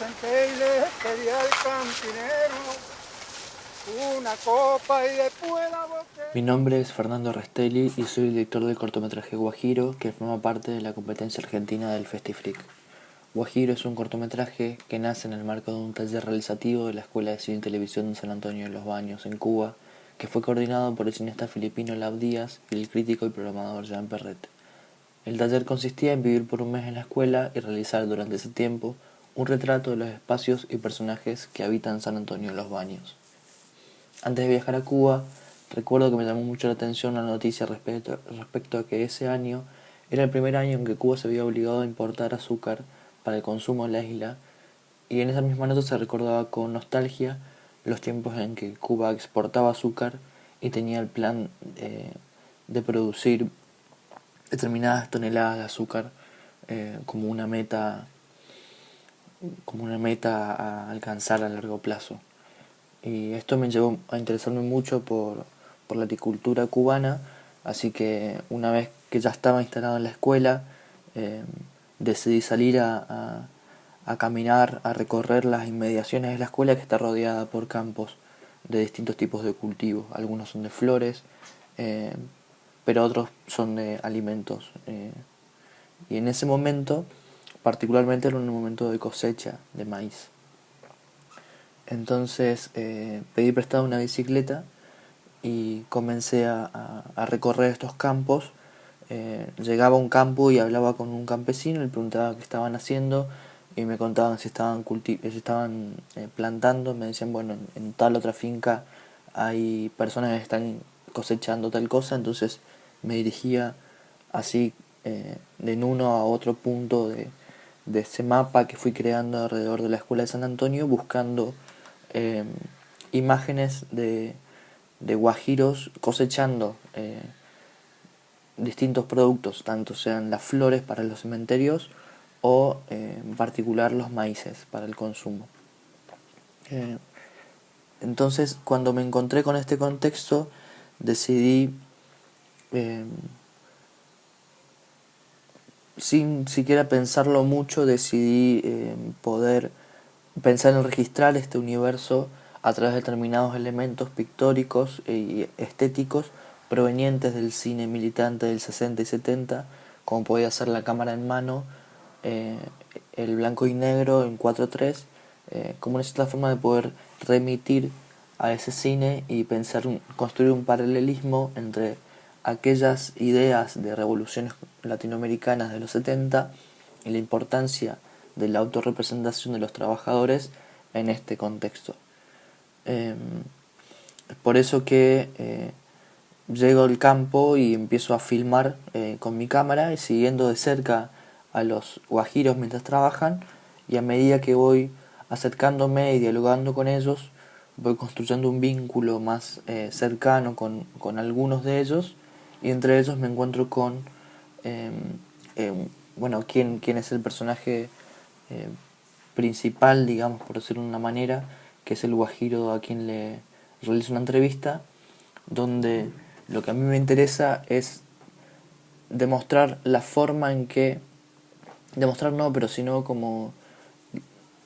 senté y le pedí al cantinero una copa y después la boté. Mi nombre es Fernando Restelli y soy el director del cortometraje Guajiro, que forma parte de la competencia argentina del Festiflick. Guajiro es un cortometraje que nace en el marco de un taller realizativo de la Escuela de Cine y Televisión de San Antonio de los Baños, en Cuba, que fue coordinado por el cineasta filipino Lab Díaz y el crítico y programador Jean Perret. El taller consistía en vivir por un mes en la escuela y realizar durante ese tiempo un retrato de los espacios y personajes que habitan San Antonio de los Baños. Antes de viajar a Cuba, recuerdo que me llamó mucho la atención la noticia respecto a que ese año era el primer año en que Cuba se había obligado a importar azúcar para el consumo en la isla, y en esa misma nota se recordaba con nostalgia los tiempos en que Cuba exportaba azúcar y tenía el plan de producir determinadas toneladas de azúcar como una meta a alcanzar a largo plazo. Y esto me llevó a interesarme mucho por la agricultura cubana, así que una vez que ya estaba instalado en la escuela, decidí salir a caminar, a recorrer las inmediaciones de la escuela, que está rodeada por campos de distintos tipos de cultivos. Algunos son de flores, pero otros son de alimentos. Y en ese momento, particularmente, era un momento de cosecha de maíz. Entonces pedí prestada una bicicleta y comencé a recorrer estos campos. Llegaba a un campo y hablaba con un campesino, le preguntaba qué estaban haciendo y me contaban si estaban plantando. Me decían, bueno, en tal otra finca hay personas que están cosechando tal cosa. Entonces me dirigía así de uno a otro punto de ese mapa que fui creando alrededor de la escuela de San Antonio, buscando imágenes de guajiros cosechando distintos productos, tanto sean las flores para los cementerios o en particular los maíces para el consumo. Entonces, cuando me encontré con este contexto, decidí, sin siquiera pensarlo mucho, decidí poder pensar en registrar este universo a través de determinados elementos pictóricos y estéticos provenientes del cine militante del 60 y 70, como podía ser la cámara en mano, el blanco y negro en 4:3, como una cierta forma de poder remitir a ese cine y pensar, construir un paralelismo entre aquellas ideas de revoluciones latinoamericanas de los 70 y la importancia de la autorrepresentación de los trabajadores en este contexto. Es por eso que llego al campo y empiezo a filmar con mi cámara, y siguiendo de cerca a los guajiros mientras trabajan, y a medida que voy acercándome y dialogando con ellos, voy construyendo un vínculo más cercano con algunos de ellos, y entre ellos me encuentro con quién es el personaje principal, digamos, por decirlo de una manera, que es el guajiro a quien le realizo una entrevista, donde lo que a mí me interesa es demostrar la forma en que, demostrar no, pero sino como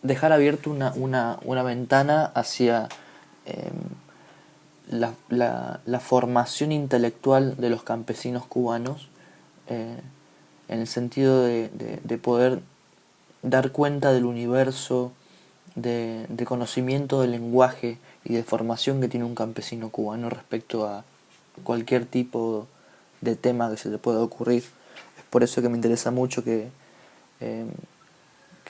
dejar abierto una ventana hacia la formación intelectual de los campesinos cubanos, en el sentido de poder dar cuenta del universo de conocimiento del lenguaje y de formación que tiene un campesino cubano respecto a cualquier tipo de tema que se le pueda ocurrir. Es por eso que me interesa mucho que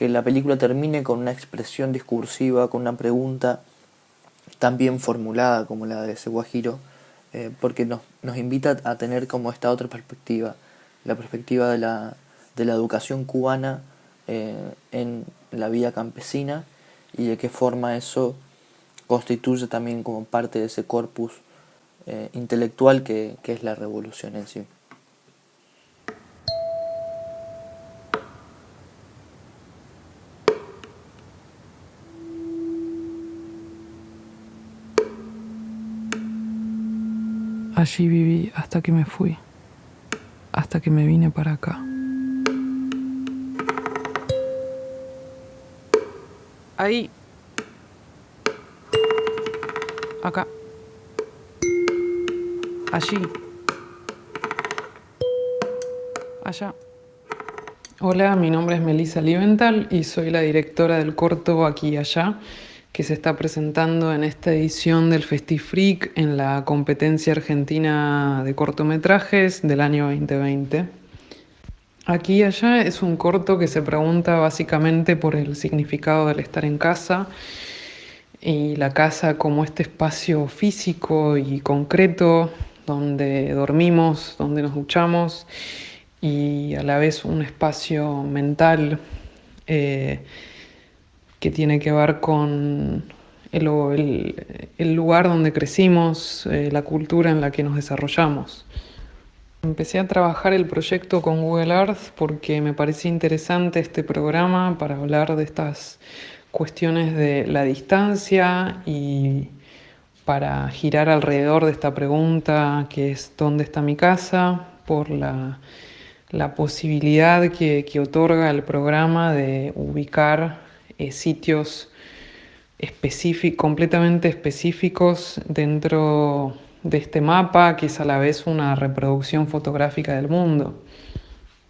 la película termine con una expresión discursiva, con una pregunta tan bien formulada como la de ese guajiro, porque nos invita a tener como esta otra perspectiva, la perspectiva de la educación cubana en la vida campesina, y de qué forma eso constituye también como parte de ese corpus intelectual que es la revolución en sí. Allí viví hasta que me fui, hasta que me vine para acá. Ahí. Acá. Allí. Allá. Hola, mi nombre es Melissa Liebenthal y soy la directora del corto Aquí y Allá, que se está presentando en esta edición del FestiFreak en la competencia argentina de cortometrajes del año 2020. Aquí y Allá es un corto que se pregunta básicamente por el significado del estar en casa y la casa como este espacio físico y concreto donde dormimos, donde nos duchamos y a la vez un espacio mental eh, que tiene que ver con el lugar donde crecimos, la cultura en la que nos desarrollamos. Empecé a trabajar el proyecto con Google Earth porque me parecía interesante este programa para hablar de estas cuestiones de la distancia y para girar alrededor de esta pregunta que es ¿dónde está mi casa? Por la posibilidad que otorga el programa de ubicar sitios completamente específicos dentro de este mapa, que es a la vez una reproducción fotográfica del mundo.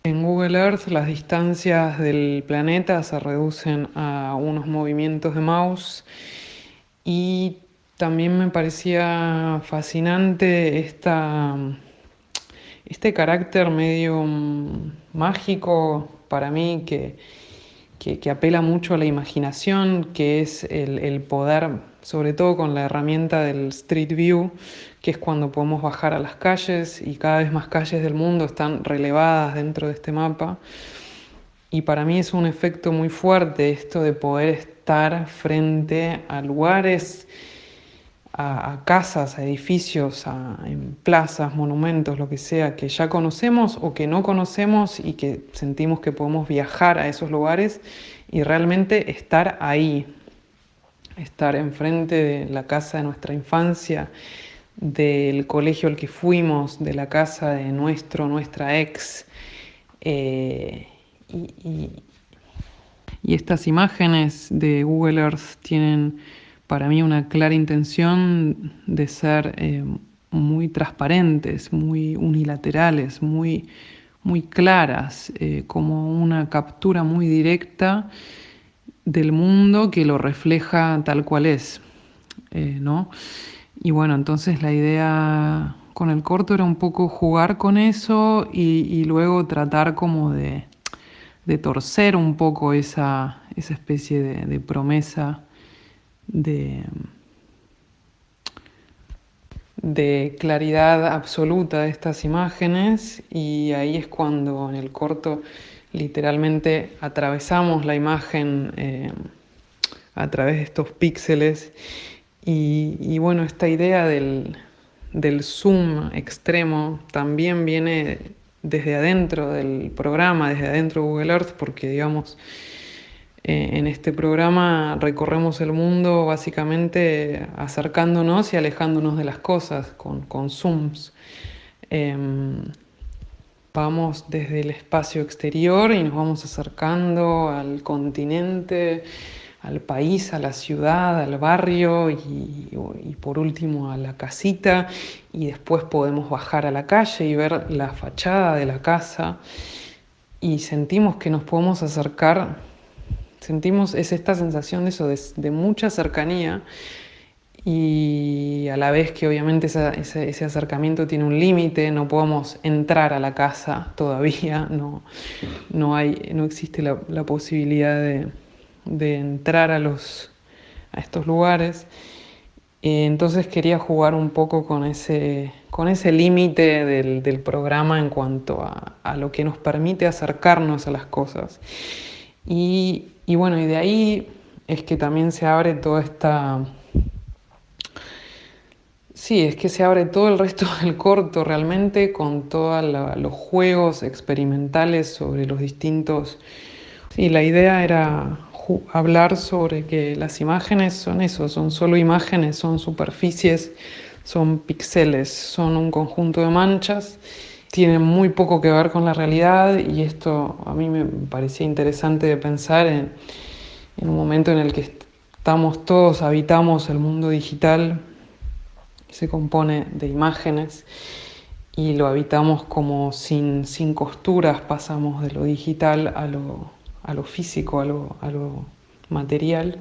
En Google Earth las distancias del planeta se reducen a unos movimientos de mouse y también me parecía fascinante este carácter medio mágico para mí que apela mucho a la imaginación, que es el poder, sobre todo con la herramienta del Street View, que es cuando podemos bajar a las calles y cada vez más calles del mundo están relevadas dentro de este mapa. Y para mí es un efecto muy fuerte esto de poder estar frente a lugares, a casas, a edificios, en plazas, monumentos, lo que sea, que ya conocemos o que no conocemos y que sentimos que podemos viajar a esos lugares y realmente estar ahí, estar enfrente de la casa de nuestra infancia, del colegio al que fuimos, de la casa de nuestra ex. Y estas imágenes de Google Earth tienen para mí una clara intención de ser muy transparentes, muy unilaterales, muy claras, como una captura muy directa del mundo que lo refleja tal cual es, ¿no? Y bueno, entonces la idea con el corto era un poco jugar con eso y luego tratar como de torcer un poco esa especie de promesa de claridad absoluta de estas imágenes, y ahí es cuando en el corto literalmente atravesamos la imagen a través de estos píxeles y bueno, esta idea del zoom extremo también viene desde adentro del programa, desde adentro de Google Earth, porque digamos, en este programa recorremos el mundo básicamente acercándonos y alejándonos de las cosas con zooms. Vamos desde el espacio exterior y nos vamos acercando al continente, al país, a la ciudad, al barrio y por último a la casita, y después podemos bajar a la calle y ver la fachada de la casa y sentimos que nos podemos acercar, sentimos esta sensación de eso, de mucha cercanía, y a la vez que obviamente ese acercamiento tiene un límite, no podemos entrar a la casa todavía, no existe la posibilidad de entrar a estos lugares. Entonces quería jugar un poco con ese límite del programa en cuanto a lo que nos permite acercarnos a las cosas. Y bueno, y de ahí es que también se abre toda esta... Sí, es que se abre todo el resto del corto realmente con todos los juegos experimentales sobre los distintos... Sí, la idea era hablar sobre que las imágenes son eso, son solo imágenes, son superficies, son píxeles, son un conjunto de manchas, tienen muy poco que ver con la realidad, y esto a mí me parecía interesante de pensar en un momento en el que todos habitamos el mundo digital, que se compone de imágenes, y lo habitamos como sin costuras, pasamos de lo digital a lo físico, a lo material.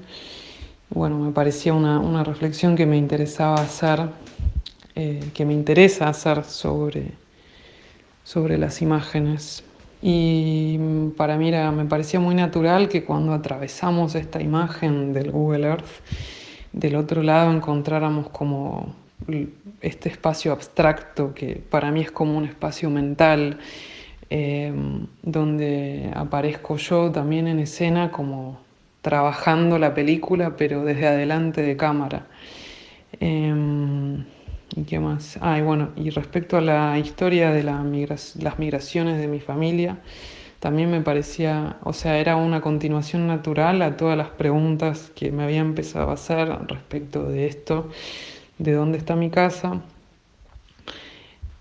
Bueno, me parecía una reflexión que me interesaba hacer, que me interesa hacer sobre las imágenes. Y para mí me parecía muy natural que cuando atravesamos esta imagen del Google Earth, del otro lado encontráramos como este espacio abstracto que para mí es como un espacio mental, donde aparezco yo también en escena como trabajando la película pero desde adelante de cámara. ¿Y qué más? Y bueno, y respecto a la historia de las migraciones de mi familia, también me parecía, o sea, era una continuación natural a todas las preguntas que me había empezado a hacer respecto de esto, de dónde está mi casa.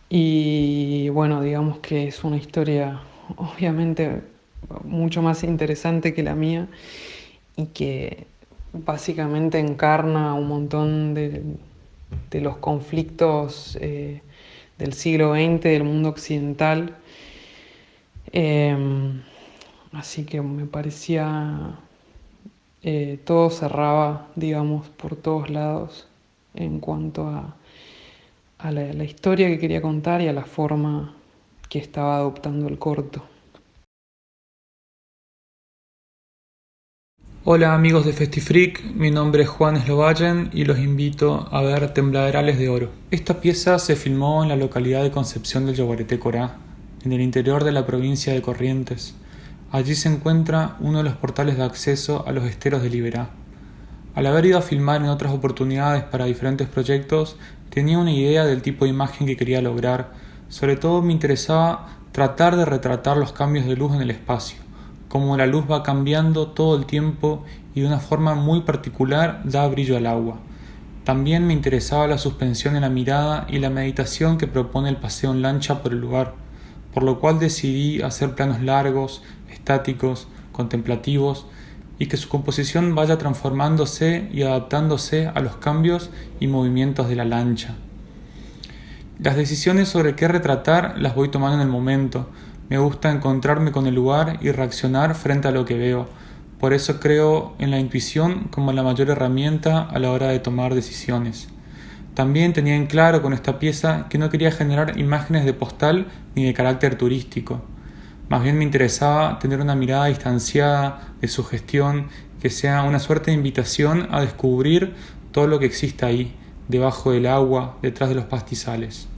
Y bueno, digamos que es una historia obviamente mucho más interesante que la mía y que básicamente encarna un montón de los conflictos del siglo XX del mundo occidental. Así que me parecía, todo cerraba, digamos, por todos lados en cuanto a la historia que quería contar y a la forma que estaba adoptando el corto. Hola amigos de FestiFreak, mi nombre es Juan Slovagen y los invito a ver Tembladerales de Oro. Esta pieza se filmó en la localidad de Concepción del Yaguareté Corá, en el interior de la provincia de Corrientes. Allí se encuentra uno de los portales de acceso a los esteros de Liberá. Al haber ido a filmar en otras oportunidades para diferentes proyectos, tenía una idea del tipo de imagen que quería lograr. Sobre todo me interesaba tratar de retratar los cambios de luz en el espacio, cómo la luz va cambiando todo el tiempo y de una forma muy particular da brillo al agua. También me interesaba la suspensión en la mirada y la meditación que propone el paseo en lancha por el lugar, por lo cual decidí hacer planos largos, estáticos, contemplativos, y que su composición vaya transformándose y adaptándose a los cambios y movimientos de la lancha. Las decisiones sobre qué retratar las voy tomando en el momento. Me gusta encontrarme con el lugar y reaccionar frente a lo que veo. Por eso creo en la intuición como la mayor herramienta a la hora de tomar decisiones. También tenía en claro con esta pieza que no quería generar imágenes de postal ni de carácter turístico. Más bien me interesaba tener una mirada distanciada, de sugestión, que sea una suerte de invitación a descubrir todo lo que existe ahí, debajo del agua, detrás de los pastizales.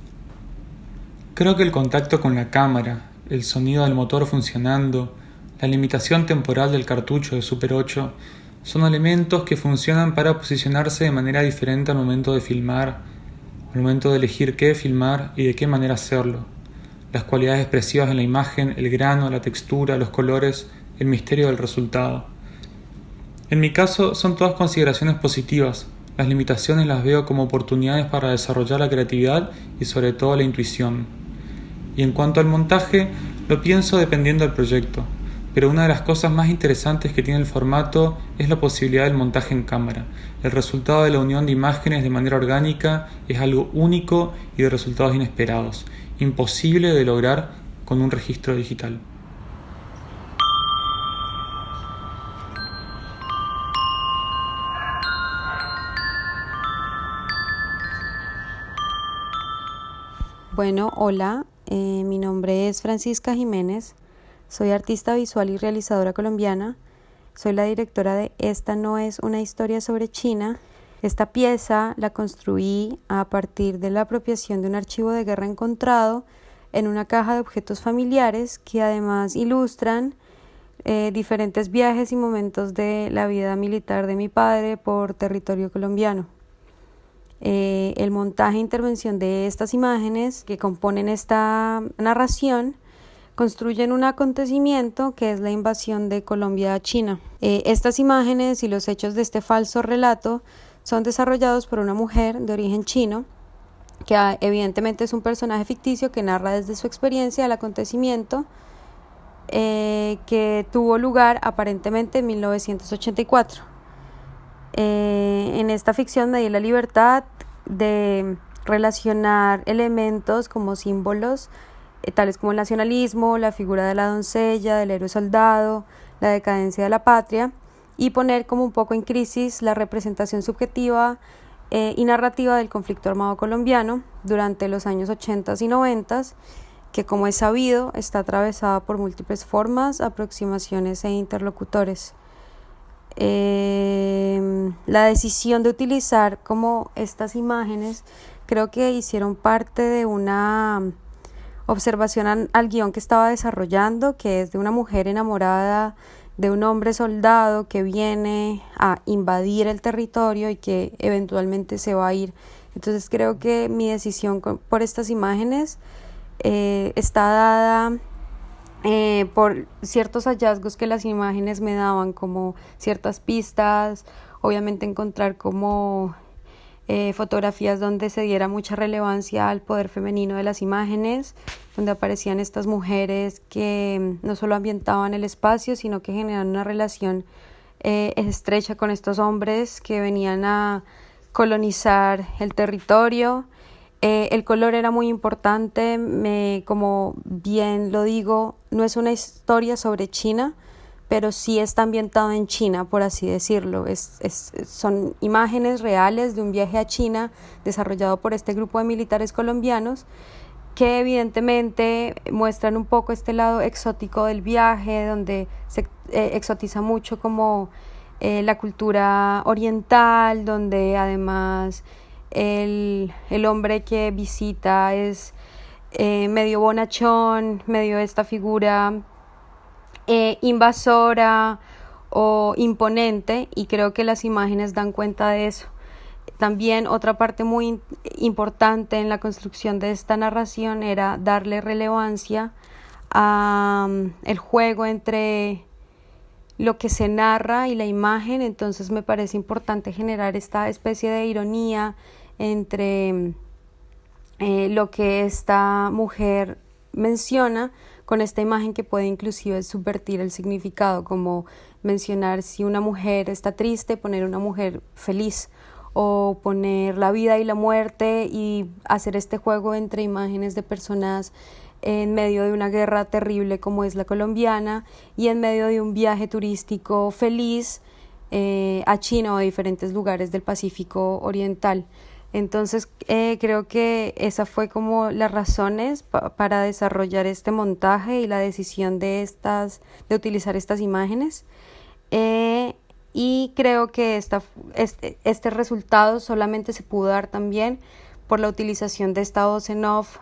Creo que el contacto con la cámara, el sonido del motor funcionando, la limitación temporal del cartucho de Super 8 son elementos que funcionan para posicionarse de manera diferente al momento de filmar, al momento de elegir qué filmar y de qué manera hacerlo. Las cualidades expresivas en la imagen, el grano, la textura, los colores, el misterio del resultado. En mi caso son todas consideraciones positivas. Las limitaciones las veo como oportunidades para desarrollar la creatividad y sobre todo la intuición. Y en cuanto al montaje, lo pienso dependiendo del proyecto, pero una de las cosas más interesantes que tiene el formato es la posibilidad del montaje en cámara. El resultado de la unión de imágenes de manera orgánica es algo único y de resultados inesperados, imposible de lograr con un registro digital. Bueno, hola, mi nombre es Francisca Jiménez, soy artista visual y realizadora colombiana, soy la directora de Esta no es una historia sobre China. Esta pieza la construí a partir de la apropiación de un archivo de guerra encontrado en una caja de objetos familiares que además ilustran diferentes viajes y momentos de la vida militar de mi padre por territorio colombiano. El montaje e intervención de estas imágenes que componen esta narración construyen un acontecimiento que es la invasión de Colombia a China. Estas imágenes y los hechos de este falso relato son desarrollados por una mujer de origen chino, que evidentemente es un personaje ficticio que narra desde su experiencia el acontecimiento que tuvo lugar aparentemente en 1984. En esta ficción me di la libertad de relacionar elementos como símbolos, tales como el nacionalismo, la figura de la doncella, del héroe soldado, la decadencia de la patria, y poner como un poco en crisis la representación subjetiva y narrativa del conflicto armado colombiano durante los años 80 y 90, que como es sabido está atravesada por múltiples formas, aproximaciones e interlocutores. La decisión de utilizar como estas imágenes creo que hicieron parte de una observación al guión que estaba desarrollando, que es de una mujer enamorada de un hombre soldado que viene a invadir el territorio y que eventualmente se va a ir. Entonces creo que mi decisión por estas imágenes está dada por ciertos hallazgos que las imágenes me daban, como ciertas pistas, obviamente encontrar como fotografías donde se diera mucha relevancia al poder femenino de las imágenes, donde aparecían estas mujeres que no solo ambientaban el espacio, sino que generaban una relación estrecha con estos hombres que venían a colonizar el territorio. El color era muy importante, como bien lo digo, no es una historia sobre China, pero sí está ambientado en China, por así decirlo. Son imágenes reales de un viaje a China desarrollado por este grupo de militares colombianos que evidentemente muestran un poco este lado exótico del viaje, donde se exotiza mucho como la cultura oriental, donde además el hombre que visita es medio bonachón, medio esta figura invasora o imponente, y creo que las imágenes dan cuenta de eso. También otra parte muy importante en la construcción de esta narración era darle relevancia a el juego entre lo que se narra y la imagen. Entonces me parece importante generar esta especie de ironía entre lo que esta mujer menciona con esta imagen que puede inclusive subvertir el significado, como mencionar si una mujer está triste, poner una mujer feliz, o poner la vida y la muerte y hacer este juego entre imágenes de personas en medio de una guerra terrible como es la colombiana y en medio de un viaje turístico feliz a China o a diferentes lugares del Pacífico Oriental. Entonces creo que esa fue como las razones para desarrollar este montaje y la decisión de utilizar estas imágenes. Y creo que este resultado solamente se pudo dar también por la utilización de esta voz en off,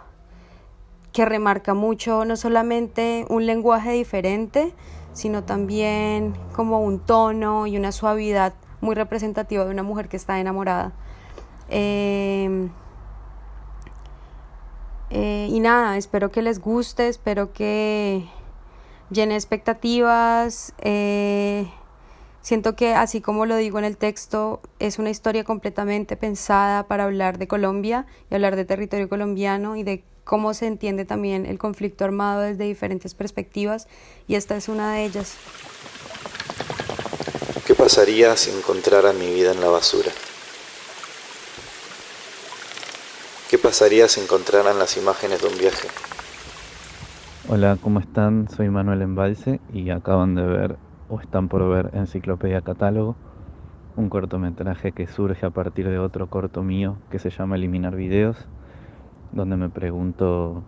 que remarca mucho no solamente un lenguaje diferente, sino también como un tono y una suavidad muy representativa de una mujer que está enamorada. Y nada, espero que les guste, espero que llene expectativas. Siento que, así como lo digo en el texto, es una historia completamente pensada para hablar de Colombia y hablar de territorio colombiano y de cómo se entiende también el conflicto armado desde diferentes perspectivas, y esta es una de ellas. ¿Qué pasaría si encontrara mi vida en la basura? ¿Qué pasaría si encontraran las imágenes de un viaje? Hola, ¿cómo están? Soy Manuel Embalse y acaban de ver o están por ver Enciclopedia Catálogo, un cortometraje que surge a partir de otro corto mío que se llama Eliminar Videos, donde me pregunto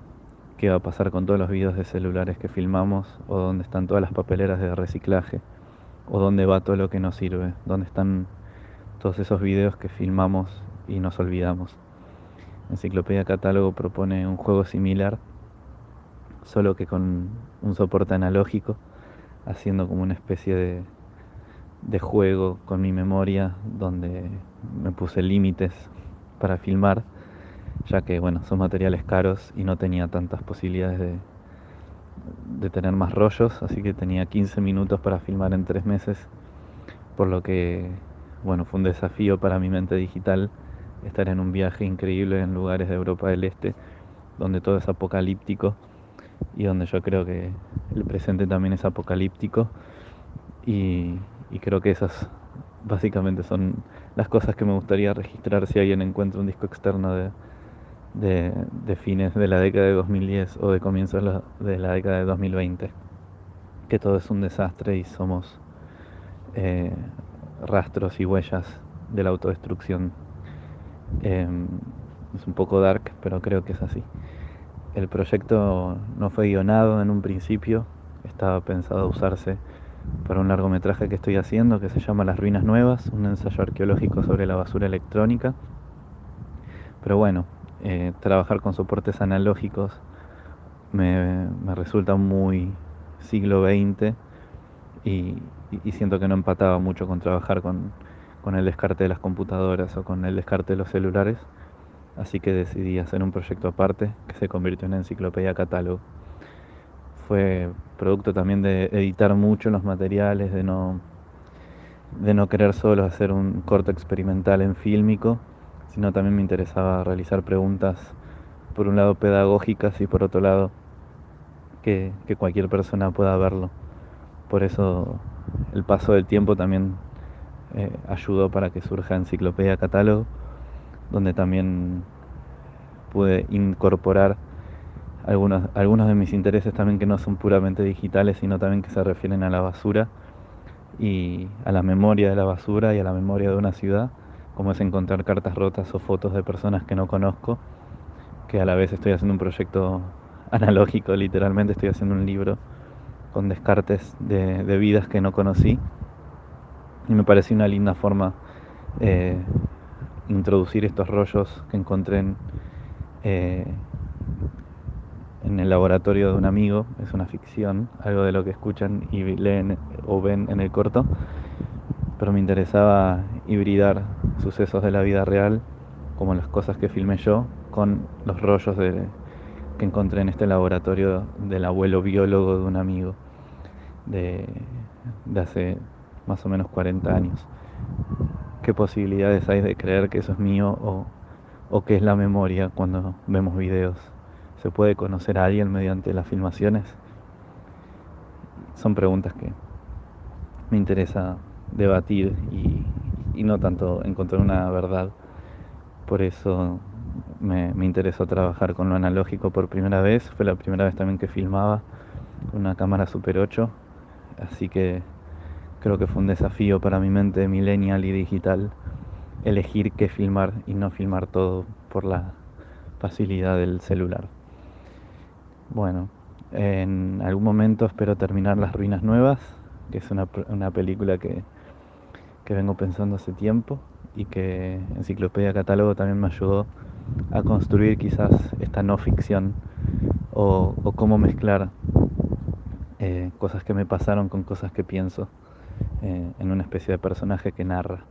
qué va a pasar con todos los videos de celulares que filmamos, o dónde están todas las papeleras de reciclaje, o dónde va todo lo que nos sirve, dónde están todos esos videos que filmamos y nos olvidamos. Enciclopedia Catálogo propone un juego similar, solo que con un soporte analógico, haciendo como una especie de juego con mi memoria, donde me puse límites para filmar, ya que bueno, son materiales caros y no tenía tantas posibilidades de tener más rollos, así que tenía 15 minutos para filmar en 3 meses, por lo que bueno, fue un desafío para mi mente digital estar en un viaje increíble en lugares de Europa del Este, donde todo es apocalíptico y donde yo creo que el presente también es apocalíptico y creo que esas básicamente son las cosas que me gustaría registrar si alguien encuentra un disco externo de fines de la década de 2010 o de comienzos de la década de 2020, que todo es un desastre y somos rastros y huellas de la autodestrucción. Es un poco dark, pero creo que es así. El proyecto no fue guionado en un principio, estaba pensado usarse para un largometraje que estoy haciendo que se llama Las Ruinas Nuevas, un ensayo arqueológico sobre la basura electrónica. Pero bueno, trabajar con soportes analógicos me resulta muy siglo XX y siento que no empataba mucho con trabajar con el descarte de las computadoras o con el descarte de los celulares. Así que decidí hacer un proyecto aparte que se convirtió en Enciclopedia Catálogo. Fue producto también de editar mucho los materiales, de no querer solo hacer un corto experimental en fílmico, sino también me interesaba realizar preguntas, por un lado pedagógicas y por otro lado que cualquier persona pueda verlo. Por eso el paso del tiempo también ayudó para que surja Enciclopedia Catálogo, donde también pude incorporar algunos de mis intereses también que no son puramente digitales, sino también que se refieren a la basura y a la memoria de la basura y a la memoria de una ciudad, como es encontrar cartas rotas o fotos de personas que no conozco, que a la vez estoy haciendo un proyecto analógico, literalmente estoy haciendo un libro con descartes de vidas que no conocí y me pareció una linda forma introducir estos rollos que encontré en el laboratorio de un amigo. Es una ficción, algo de lo que escuchan y leen o ven en el corto, pero me interesaba hibridar sucesos de la vida real, como las cosas que filmé yo, con los rollos que encontré en este laboratorio del abuelo biólogo de un amigo de hace más o menos 40 años. ¿Qué posibilidades hay de creer que eso es mío o qué es la memoria cuando vemos videos? ¿Se puede conocer a alguien mediante las filmaciones? Son preguntas que me interesa debatir y no tanto encontrar una verdad. Por eso me interesó trabajar con lo analógico por primera vez. Fue la primera vez también que filmaba con una cámara Super 8, así que creo que fue un desafío para mi mente millennial y digital elegir qué filmar y no filmar todo por la facilidad del celular. Bueno, en algún momento espero terminar Las Ruinas Nuevas, que es una película que vengo pensando hace tiempo y que Enciclopedia Catálogo también me ayudó a construir quizás esta no ficción o cómo mezclar cosas que me pasaron con cosas que pienso en una especie de personaje que narra.